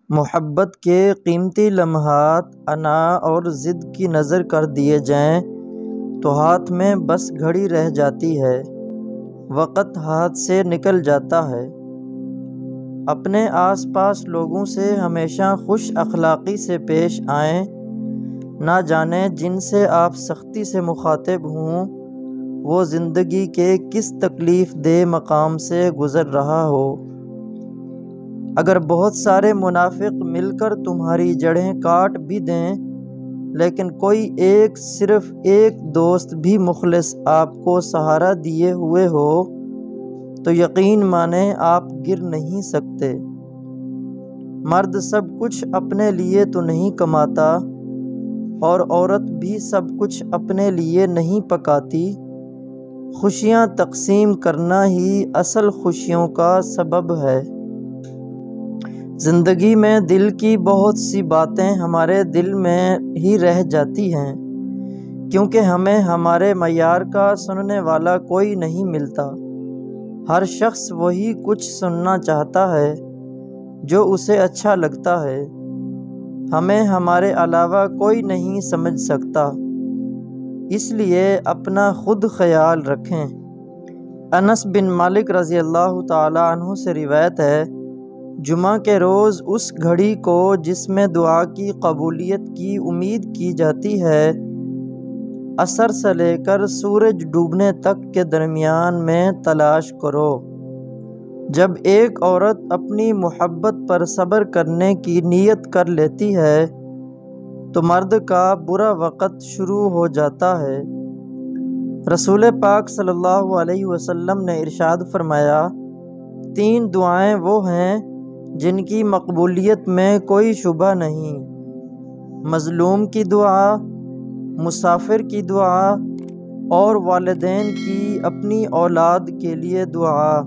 محبت کے قیمتی لمحات انا اور ضد کی نظر کر دیے جائیں تو ہاتھ میں بس گھڑی رہ جاتی ہے، وقت ہاتھ سے نکل جاتا ہے۔ اپنے آس پاس لوگوں سے ہمیشہ خوش اخلاقی سے پیش آئیں، نہ جانے جن سے آپ سختی سے مخاطب ہوں وہ زندگی کے کس تکلیف دہ مقام سے گزر رہا ہو۔ اگر بہت سارے منافق مل کر تمہاری جڑیں کاٹ بھی دیں، لیکن کوئی ایک، صرف ایک دوست بھی مخلص آپ کو سہارا دیے ہوئے ہو تو یقین مانیں آپ گر نہیں سکتے۔ مرد سب کچھ اپنے لیے تو نہیں کماتا، اور عورت بھی سب کچھ اپنے لیے نہیں پکاتی۔ خوشیاں تقسیم کرنا ہی اصل خوشیوں کا سبب ہے۔ زندگی میں دل کی بہت سی باتیں ہمارے دل میں ہی رہ جاتی ہیں، کیونکہ ہمیں ہمارے معیار کا سننے والا کوئی نہیں ملتا۔ ہر شخص وہی کچھ سننا چاہتا ہے جو اسے اچھا لگتا ہے۔ ہمیں ہمارے علاوہ کوئی نہیں سمجھ سکتا، اس لیے اپنا خود خیال رکھیں۔ انس بن مالک رضی اللہ تعالی عنہ سے روایت ہے، جمعہ کے روز اس گھڑی کو جس میں دعا کی قبولیت کی امید کی جاتی ہے، عصر سے لے کر سورج ڈوبنے تک کے درمیان میں تلاش کرو۔ جب ایک عورت اپنی محبت پر صبر کرنے کی نیت کر لیتی ہے تو مرد کا برا وقت شروع ہو جاتا ہے۔ رسول پاک صلی اللہ علیہ وسلم نے ارشاد فرمایا، 3 دعائیں وہ ہیں جن کی مقبولیت میں کوئی شبہ نہیں: مظلوم کی دعا، مسافر کی دعا، اور والدین کی اپنی اولاد کے لیے دعا۔